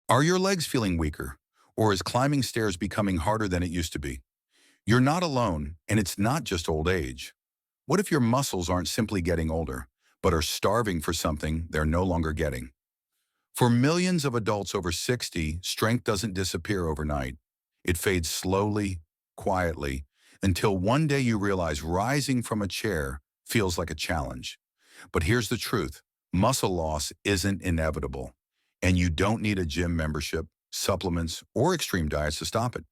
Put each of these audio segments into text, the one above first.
Are your legs feeling weaker, or is climbing stairs becoming harder than it used to be? You're not alone, and it's not just old age. What if your muscles aren't simply getting older, but are starving for something they're no longer getting? For millions of adults over 60, strength doesn't disappear overnight. It fades slowly, quietly, until one day you realize rising from a chair feels like a challenge. But here's the truth. Muscle loss isn't inevitable, and you don't need a gym membership, supplements, or extreme diets to stop it.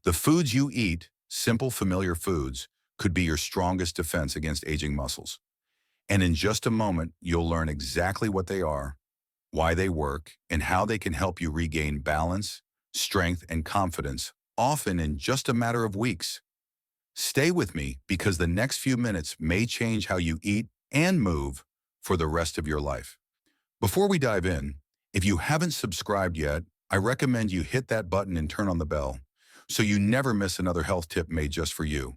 The foods you eat, simple familiar foods, could be your strongest defense against aging muscles. And in just a moment, you'll learn exactly what they are, why they work, and how they can help you regain balance, strength, and confidence, often in just a matter of weeks. Stay with me because the next few minutes may change how you eat and move for the rest of your life. Before we dive in, if you haven't subscribed yet, I recommend you hit that button and turn on the bell so you never miss another health tip made just for you.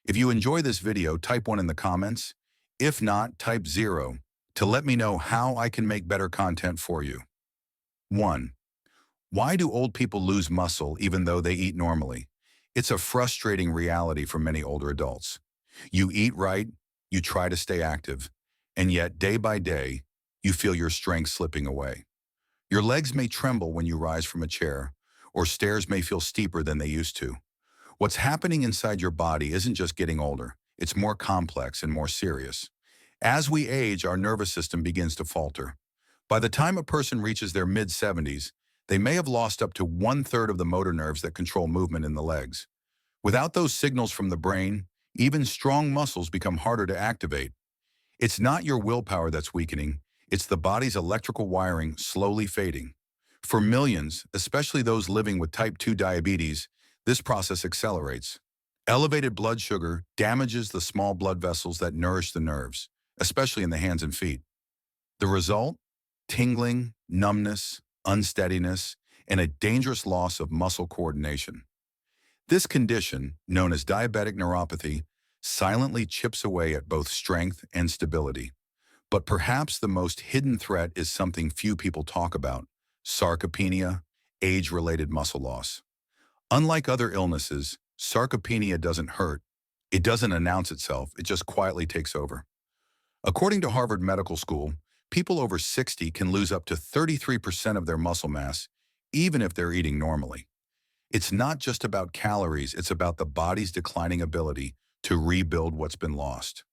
If you enjoy this video, type 1 in the comments. If not, type 0 to let me know how I can make better content for you. 1. Why do old people lose muscle even though they eat normally? It's a frustrating reality for many older adults. You eat right, you try to stay active, and yet day by day, you feel your strength slipping away. Your legs may tremble when you rise from a chair, or stairs may feel steeper than they used to. What's happening inside your body isn't just getting older, it's more complex and more serious. As we age, our nervous system begins to falter. By the time a person reaches their mid-70s, they may have lost up to one-third of the motor nerves that control movement in the legs. Without those signals from the brain, even strong muscles become harder to activate. It's not your willpower that's weakening, it's the body's electrical wiring slowly fading. For millions, especially those living with type 2 diabetes, this process accelerates. Elevated blood sugar damages the small blood vessels that nourish the nerves, especially in the hands and feet. The result? Tingling, numbness, unsteadiness, and a dangerous loss of muscle coordination. This condition, known as diabetic neuropathy, silently chips away at both strength and stability. But perhaps the most hidden threat is something few people talk about: sarcopenia, age-related muscle loss. Unlike other illnesses, sarcopenia doesn't hurt. It doesn't announce itself, it just quietly takes over. According to Harvard Medical School, people over 60 can lose up to 33% of their muscle mass, even if they're eating normally. It's not just about calories, it's about the body's declining ability to rebuild what's been lost.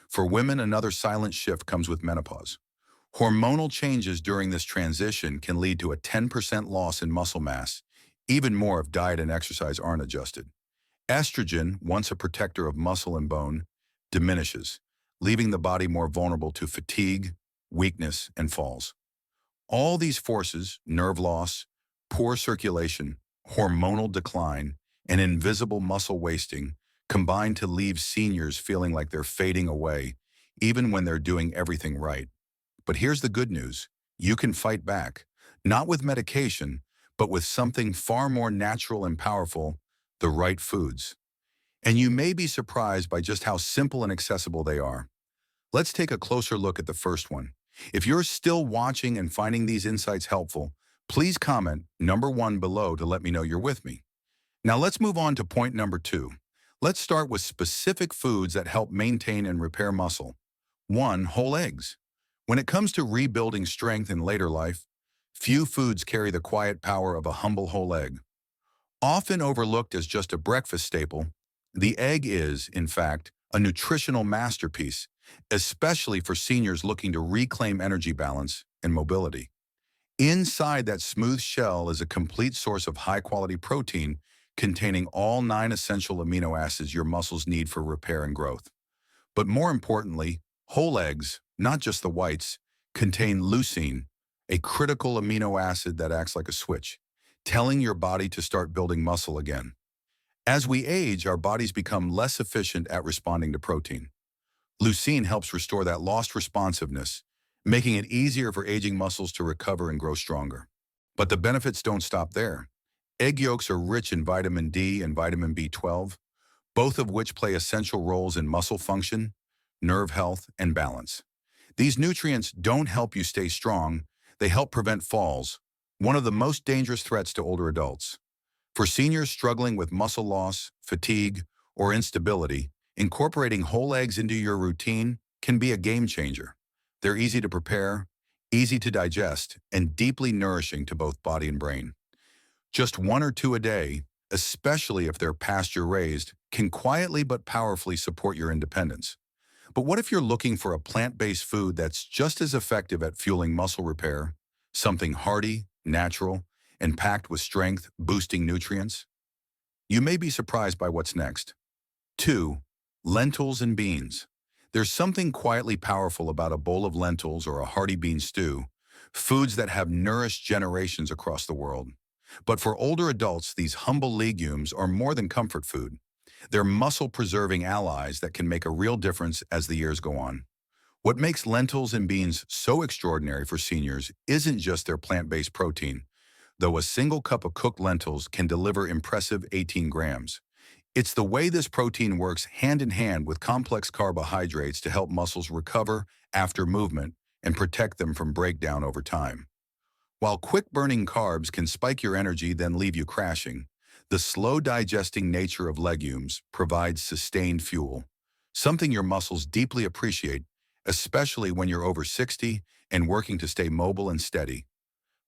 For women, another silent shift comes with menopause. Hormonal changes during this transition can lead to a 10% loss in muscle mass, even more if diet and exercise aren't adjusted. Estrogen, once a protector of muscle and bone, diminishes, leaving the body more vulnerable to fatigue, weakness, and falls. All these forces, nerve loss, poor circulation, hormonal decline, and invisible muscle wasting, combine to leave seniors feeling like they're fading away, even when they're doing everything right. But here's the good news. You can fight back, not with medication, but with something far more natural and powerful: the right foods. And you may be surprised by just how simple and accessible they are. Let's take a closer look at the first one. If you're still watching and finding these insights helpful, please comment number 1 below to let me know you're with me. Now let's move on to point number 2. Let's start with specific foods that help maintain and repair muscle. 1. Whole eggs. When it comes to rebuilding strength in later life, few foods carry the quiet power of a humble whole egg. Often overlooked as just a breakfast staple, the egg is, in fact, a nutritional masterpiece, especially for seniors looking to reclaim energy balance and mobility. Inside that smooth shell is a complete source of high-quality protein containing all 9 essential amino acids your muscles need for repair and growth. But more importantly, whole eggs, not just the whites, contain leucine, a critical amino acid that acts like a switch, telling your body to start building muscle again. As we age, our bodies become less efficient at responding to protein. Leucine helps restore that lost responsiveness, making it easier for aging muscles to recover and grow stronger. But the benefits don't stop there. Egg yolks are rich in vitamin D and vitamin B12, both of which play essential roles in muscle function, nerve health, and balance. These nutrients don't help you stay strong, they help prevent falls, one of the most dangerous threats to older adults. For seniors struggling with muscle loss, fatigue, or instability, incorporating whole eggs into your routine can be a game changer. They're easy to prepare, easy to digest, and deeply nourishing to both body and brain. Just one or two a day, especially if they're pasture-raised, can quietly but powerfully support your independence. But what if you're looking for a plant-based food that's just as effective at fueling muscle repair, something hearty, natural, and packed with strength-boosting nutrients? You may be surprised by what's next. 2. Lentils and beans. There's something quietly powerful about a bowl of lentils or a hearty bean stew, foods that have nourished generations across the world. But for older adults, these humble legumes are more than comfort food. They're muscle-preserving allies that can make a real difference as the years go on. What makes lentils and beans so extraordinary for seniors isn't just their plant-based protein, though a single cup of cooked lentils can deliver impressive 18 grams. It's the way this protein works hand in hand with complex carbohydrates to help muscles recover after movement and protect them from breakdown over time. While quick-burning carbs can spike your energy then leave you crashing, the slow-digesting nature of legumes provides sustained fuel, something your muscles deeply appreciate, especially when you're over 60 and working to stay mobile and steady.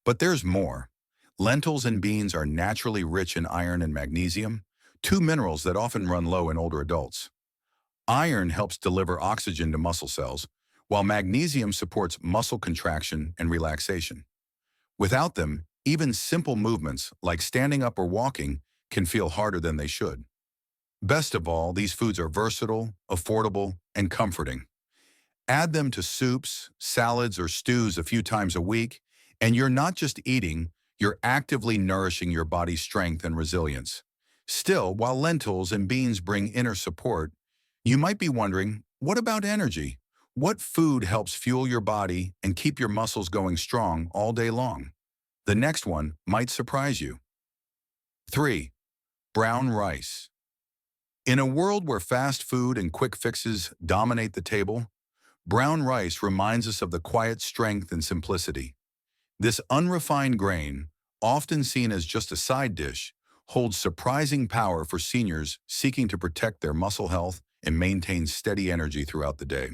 But there's more. Lentils and beans are naturally rich in iron and magnesium, two minerals that often run low in older adults. Iron helps deliver oxygen to muscle cells, while magnesium supports muscle contraction and relaxation. Without them, even simple movements like standing up or walking can feel harder than they should. Best of all, these foods are versatile, affordable, and comforting. Add them to soups, salads, or stews a few times a week, and you're not just eating, you're actively nourishing your body's strength and resilience. Still, while lentils and beans bring inner support, you might be wondering, what about energy? What food helps fuel your body and keep your muscles going strong all day long? The next one might surprise you. 3. Brown rice. In a world where fast food and quick fixes dominate the table, brown rice reminds us of the quiet strength and simplicity. This unrefined grain, often seen as just a side dish, holds surprising power for seniors seeking to protect their muscle health and maintain steady energy throughout the day.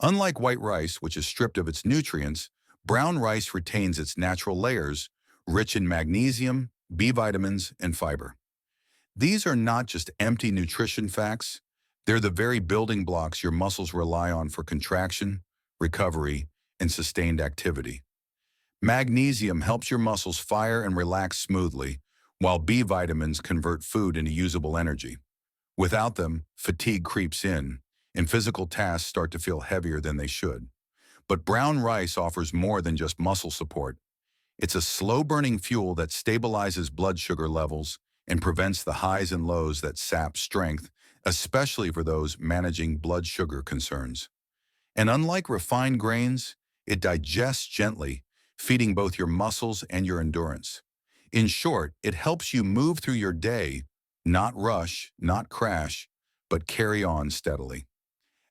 Unlike white rice, which is stripped of its nutrients, brown rice retains its natural layers, rich in magnesium, B vitamins, and fiber. These are not just empty nutrition facts, they're the very building blocks your muscles rely on for contraction, recovery, and sustained activity. Magnesium helps your muscles fire and relax smoothly, while B vitamins convert food into usable energy. Without them, fatigue creeps in, and physical tasks start to feel heavier than they should. But brown rice offers more than just muscle support. It's a slow-burning fuel that stabilizes blood sugar levels and prevents the highs and lows that sap strength, especially for those managing blood sugar concerns. And unlike refined grains, it digests gently, feeding both your muscles and your endurance. In short, it helps you move through your day, not rush, not crash, but carry on steadily.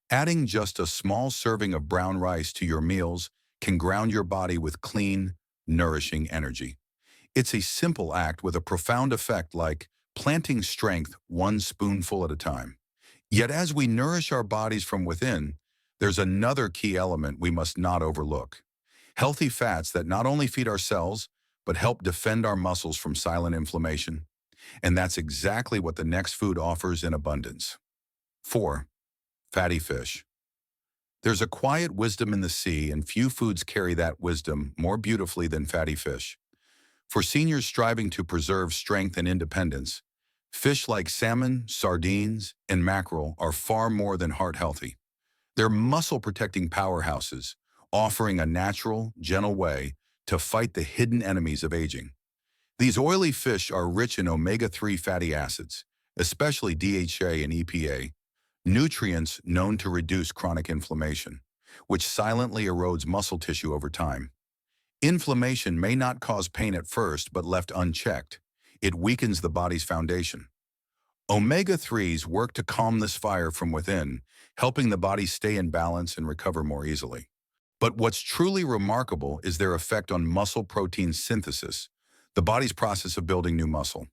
Adding just a small serving of brown rice to your meals can ground your body with clean, nourishing energy. It's a simple act with a profound effect, like planting strength one spoonful at a time. Yet as we nourish our bodies from within, there's another key element we must not overlook. Healthy fats that not only feed our cells, but help defend our muscles from silent inflammation. And that's exactly what the next food offers in abundance. 4. Fatty fish. There's a quiet wisdom in the sea, and few foods carry that wisdom more beautifully than fatty fish. For seniors striving to preserve strength and independence, fish like salmon, sardines, and mackerel are far more than heart-healthy. They're muscle-protecting powerhouses, offering a natural, gentle way to fight the hidden enemies of aging. These oily fish are rich in omega-3 fatty acids, especially DHA and EPA, nutrients known to reduce chronic inflammation, which silently erodes muscle tissue over time. Inflammation may not cause pain at first, but left unchecked, it weakens the body's foundation. Omega-3s work to calm this fire from within, helping the body stay in balance and recover more easily. But what's truly remarkable is their effect on muscle protein synthesis, the body's process of building new muscle.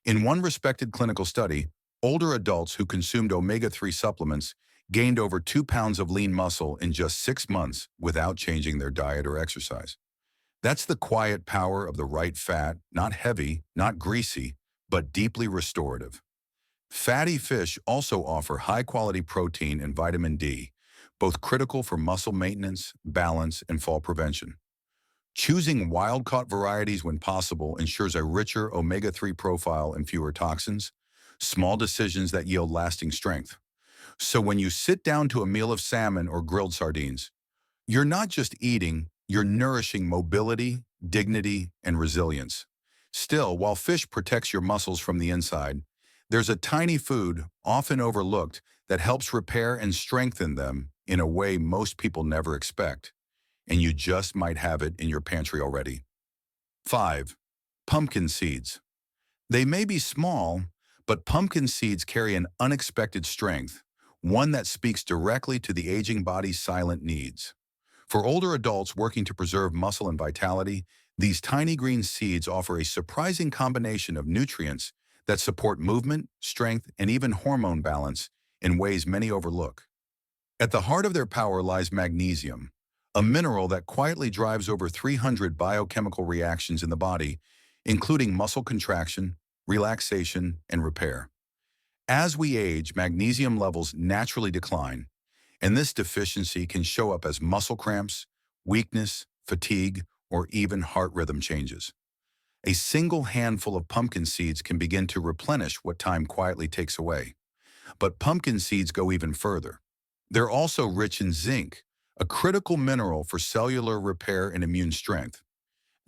In one respected clinical study, older adults who consumed omega-3 supplements gained over 2 pounds of lean muscle in just 6 months without changing their diet or exercise. That's the quiet power of the right fat, not heavy, not greasy, but deeply restorative. Fatty fish also offer high-quality protein and vitamin D, both critical for muscle maintenance, balance, and fall prevention. Choosing wild-caught varieties when possible ensures a richer omega-3 profile and fewer toxins, small decisions that yield lasting strength. So when you sit down to a meal of salmon or grilled sardines, you're not just eating, you're nourishing mobility, dignity, and resilience. Still, while fish protects your muscles from the inside, there's a tiny food, often overlooked, that helps repair and strengthen them in a way most people never expect, and you just might have it in your pantry already. 5. Pumpkin seeds. They may be small, but pumpkin seeds carry an unexpected strength, one that speaks directly to the aging body's silent needs. For older adults working to preserve muscle and vitality, these tiny green seeds offer a surprising combination of nutrients that support movement, strength, and even hormone balance in ways many overlook. At the heart of their power lies magnesium, a mineral that quietly drives over 300 biochemical reactions in the body, including muscle contraction, relaxation, and repair. As we age, magnesium levels naturally decline, and this deficiency can show up as muscle cramps, weakness, fatigue, or even heart rhythm changes. A single handful of pumpkin seeds can begin to replenish what time quietly takes away. But pumpkin seeds go even further. They're also rich in zinc, a critical mineral for cellular repair and immune strength.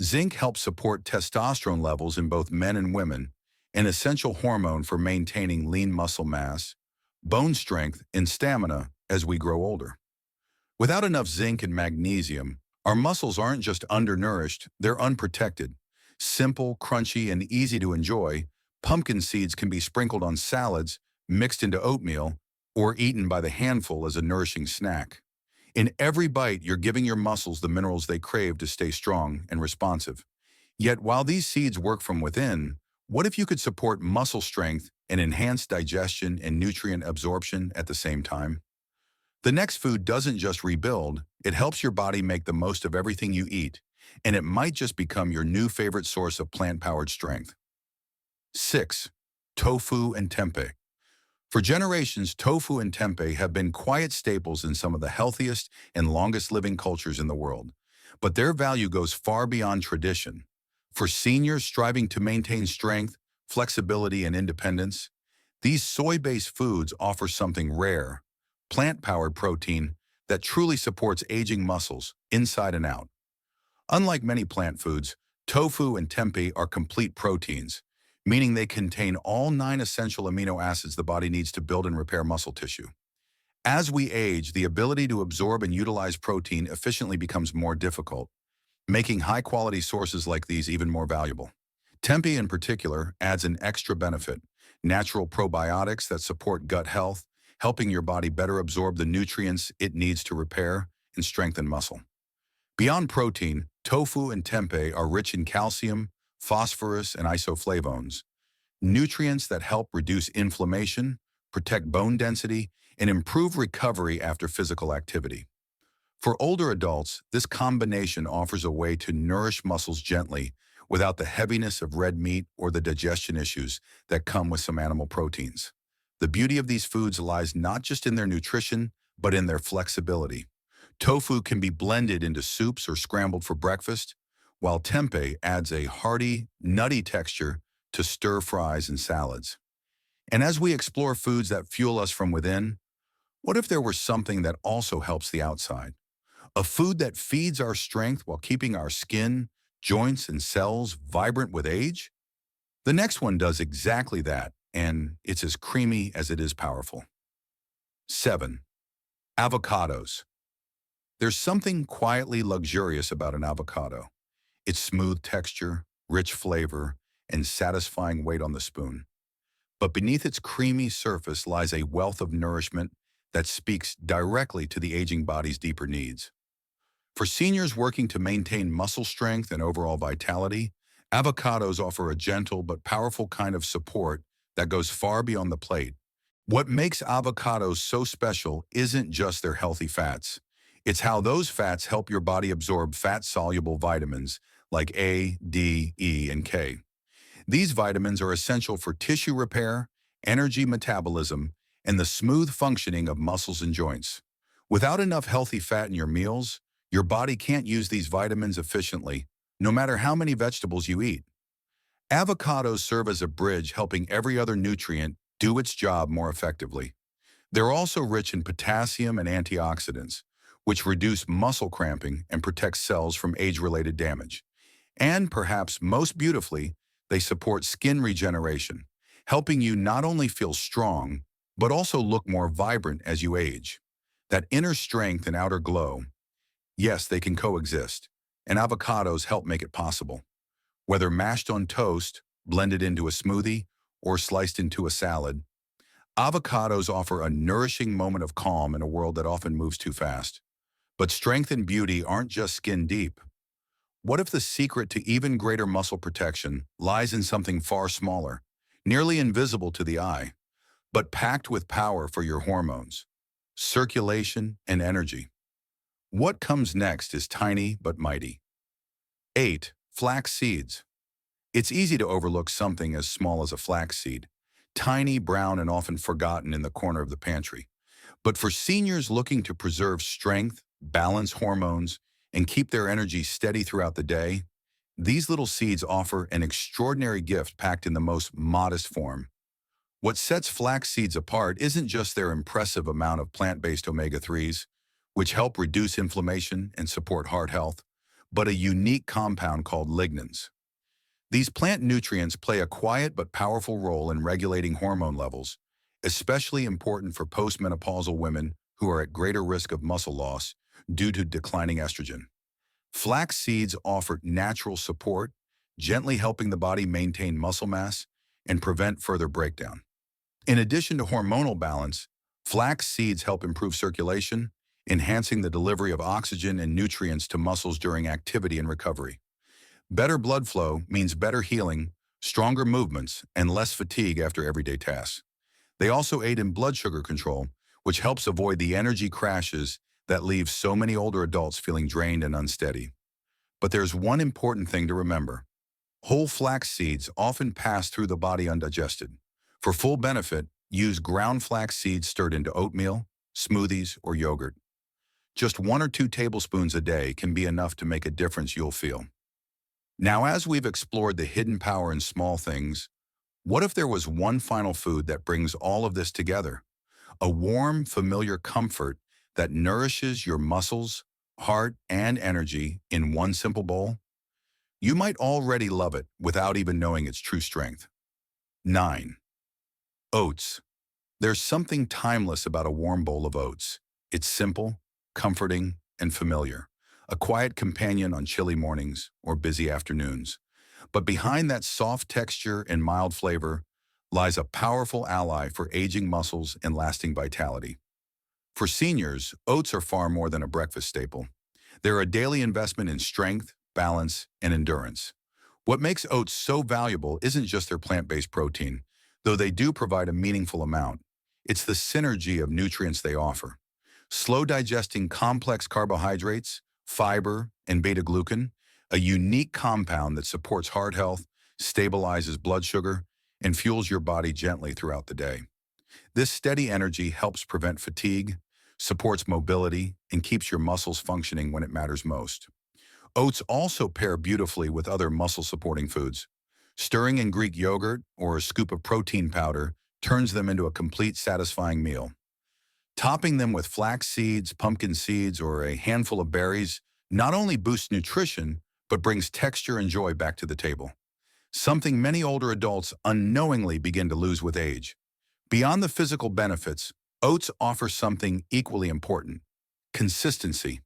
Zinc helps support testosterone levels in both men and women, an essential hormone for maintaining lean muscle mass, bone strength, and stamina as we grow older. Without enough zinc and magnesium, our muscles aren't just undernourished, they're unprotected. Simple, crunchy, and easy to enjoy, pumpkin seeds can be sprinkled on salads, mixed into oatmeal, or eaten by the handful as a nourishing snack. In every bite, you're giving your muscles the minerals they crave to stay strong and responsive. Yet while these seeds work from within, what if you could support muscle strength and enhance digestion and nutrient absorption at the same time? The next food doesn't just rebuild, it helps your body make the most of everything you eat, and it might just become your new favorite source of plant-powered strength. 6. Tofu and tempeh. For generations, tofu and tempeh have been quiet staples in some of the healthiest and longest-living cultures in the world. But their value goes far beyond tradition. For seniors striving to maintain strength, flexibility, and independence, these soy-based foods offer something rare, plant-powered protein that truly supports aging muscles inside and out. Unlike many plant foods, tofu and tempeh are complete proteins, meaning they contain all 9 essential amino acids the body needs to build and repair muscle tissue. As we age, the ability to absorb and utilize protein efficiently becomes more difficult, making high-quality sources like these even more valuable. Tempeh in particular adds an extra benefit, natural probiotics that support gut health, helping your body better absorb the nutrients it needs to repair and strengthen muscle. Beyond protein, tofu and tempeh are rich in calcium, phosphorus, and isoflavones, nutrients that help reduce inflammation, protect bone density, and improve recovery after physical activity. For older adults, this combination offers a way to nourish muscles gently without the heaviness of red meat or the digestion issues that come with some animal proteins. The beauty of these foods lies not just in their nutrition, but in their flexibility. Tofu can be blended into soups or scrambled for breakfast, while tempeh adds a hearty, nutty texture to stir-fries and salads. And as we explore foods that fuel us from within, what if there were something that also helps the outside? A food that feeds our strength while keeping our skin, joints, and cells vibrant with age? The next one does exactly that, and it's as creamy as it is powerful. 7. Avocados. There's something quietly luxurious about an avocado. Its smooth texture, rich flavor, and satisfying weight on the spoon. But beneath its creamy surface lies a wealth of nourishment that speaks directly to the aging body's deeper needs. For seniors working to maintain muscle strength and overall vitality, avocados offer a gentle but powerful kind of support that goes far beyond the plate. What makes avocados so special isn't just their healthy fats. It's how those fats help your body absorb fat-soluble vitamins like A, D, E, and K. These vitamins are essential for tissue repair, energy metabolism, and the smooth functioning of muscles and joints. Without enough healthy fat in your meals, your body can't use these vitamins efficiently, no matter how many vegetables you eat. Avocados serve as a bridge, helping every other nutrient do its job more effectively. They're also rich in potassium and antioxidants, which reduce muscle cramping and protect cells from age-related damage. And perhaps most beautifully, they support skin regeneration, helping you not only feel strong, but also look more vibrant as you age. That inner strength and outer glow, yes, they can coexist, and avocados help make it possible. Whether mashed on toast, blended into a smoothie, or sliced into a salad, avocados offer a nourishing moment of calm in a world that often moves too fast. But strength and beauty aren't just skin deep. What if the secret to even greater muscle protection lies in something far smaller, nearly invisible to the eye, but packed with power for your hormones, circulation, and energy? What comes next is tiny but mighty. 8. Flax seeds. It's easy to overlook something as small as a flax seed, tiny, brown, and often forgotten in the corner of the pantry. But for seniors looking to preserve strength, balance hormones, and keep their energy steady throughout the day, these little seeds offer an extraordinary gift packed in the most modest form. What sets flax seeds apart isn't just their impressive amount of plant-based omega-3s, which help reduce inflammation and support heart health, but a unique compound called lignans. These plant nutrients play a quiet but powerful role in regulating hormone levels, especially important for postmenopausal women who are at greater risk of muscle loss due to declining estrogen. Flax seeds offer natural support, gently helping the body maintain muscle mass and prevent further breakdown. In addition to hormonal balance, flax seeds help improve circulation, enhancing the delivery of oxygen and nutrients to muscles during activity and recovery. Better blood flow means better healing, stronger movements, and less fatigue after everyday tasks. They also aid in blood sugar control, which helps avoid the energy crashes that leave so many older adults feeling drained and unsteady. But there's one important thing to remember. Whole flax seeds often pass through the body undigested. For full benefit, use ground flax seeds stirred into oatmeal, smoothies, or yogurt. Just 1 or 2 tablespoons a day can be enough to make a difference you'll feel. Now, as we've explored the hidden power in small things, what if there was one final food that brings all of this together? A warm, familiar comfort that nourishes your muscles, heart, and energy in one simple bowl? You might already love it without even knowing its true strength. 9. Oats. There's something timeless about a warm bowl of oats. It's simple, comforting, and familiar, a quiet companion on chilly mornings or busy afternoons. But behind that soft texture and mild flavor lies a powerful ally for aging muscles and lasting vitality. For seniors, oats are far more than a breakfast staple. They're a daily investment in strength, balance, and endurance. What makes oats so valuable isn't just their plant-based protein, though they do provide a meaningful amount. It's the synergy of nutrients they offer. Slow-digesting complex carbohydrates, fiber, and beta-glucan, a unique compound that supports heart health, stabilizes blood sugar, and fuels your body gently throughout the day. This steady energy helps prevent fatigue, supports mobility, and keeps your muscles functioning when it matters most. Oats also pair beautifully with other muscle-supporting foods. Stirring in Greek yogurt or a scoop of protein powder turns them into a complete, satisfying meal. Topping them with flax seeds, pumpkin seeds, or a handful of berries not only boosts nutrition, but brings texture and joy back to the table, something many older adults unknowingly begin to lose with age. Beyond the physical benefits, oats offer something equally important: consistency.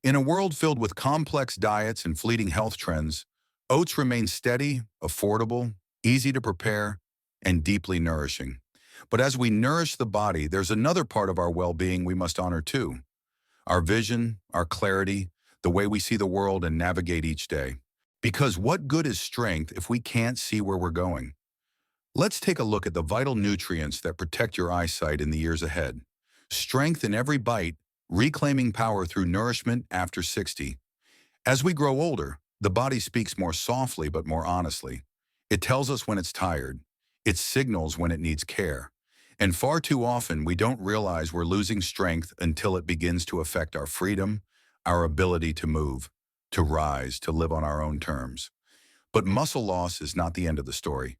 In a world filled with complex diets and fleeting health trends, oats remain steady, affordable, easy to prepare, and deeply nourishing. But as we nourish the body, there's another part of our well-being we must honor too: our vision, our clarity, the way we see the world and navigate each day. Because what good is strength if we can't see where we're going? Let's take a look at the vital nutrients that protect your eyesight in the years ahead. Strength in every bite, reclaiming power through nourishment after 60. As we grow older, the body speaks more softly but more honestly. It tells us when it's tired. It signals when it needs care. And far too often, we don't realize we're losing strength until it begins to affect our freedom, our ability to move, to rise, to live on our own terms. But muscle loss is not the end of the story.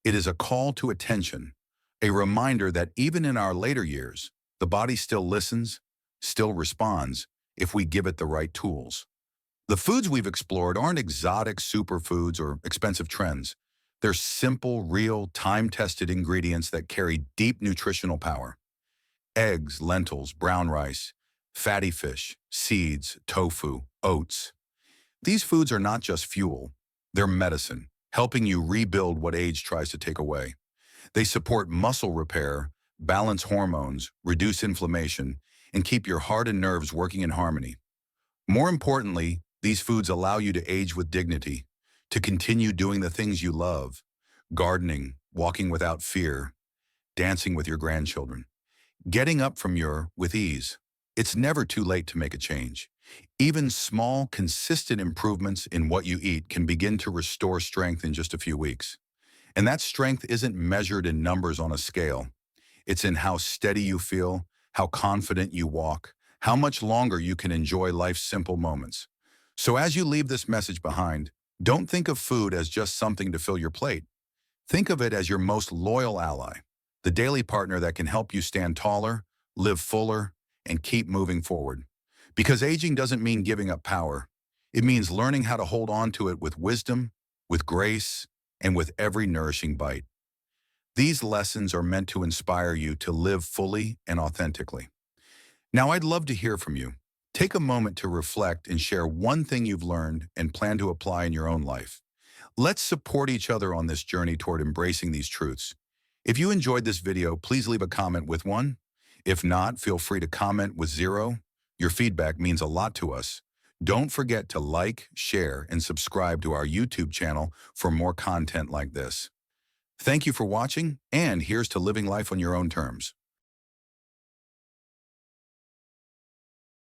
It is a call to attention, a reminder that even in our later years, the body still listens, still responds, if we give it the right tools. The foods we've explored aren't exotic superfoods or expensive trends. They're simple, real, time-tested ingredients that carry deep nutritional power. Eggs, lentils, brown rice, fatty fish, seeds, tofu, oats. These foods are not just fuel, they're medicine, helping you rebuild what age tries to take away. They support muscle repair, balance hormones, reduce inflammation, and keep your heart and nerves working in harmony. More importantly, these foods allow you to age with dignity, to continue doing the things you love, gardening, walking without fear, dancing with your grandchildren, getting up from with ease. It's never too late to make a change. Even small, consistent improvements in what you eat can begin to restore strength in just a few weeks. And that strength isn't measured in numbers on a scale. It's in how steady you feel, how confident you walk, how much longer you can enjoy life's simple moments. So as you leave this message behind, don't think of food as just something to fill your plate. Think of it as your most loyal ally, the daily partner that can help you stand taller, live fuller, and keep moving forward. Because aging doesn't mean giving up power. It means learning how to hold on to it with wisdom, with grace, and with every nourishing bite. These lessons are meant to inspire you to live fully and authentically. Now, I'd love to hear from you. Take a moment to reflect and share one thing you've learned and plan to apply in your own life. Let's support each other on this journey toward embracing these truths. If you enjoyed this video, please leave a comment with 1. If not, feel free to comment with 0. Your feedback means a lot to us. Don't forget to like, share, and subscribe to our YouTube channel for more content like this. Thank you for watching, and here's to living life on your own terms.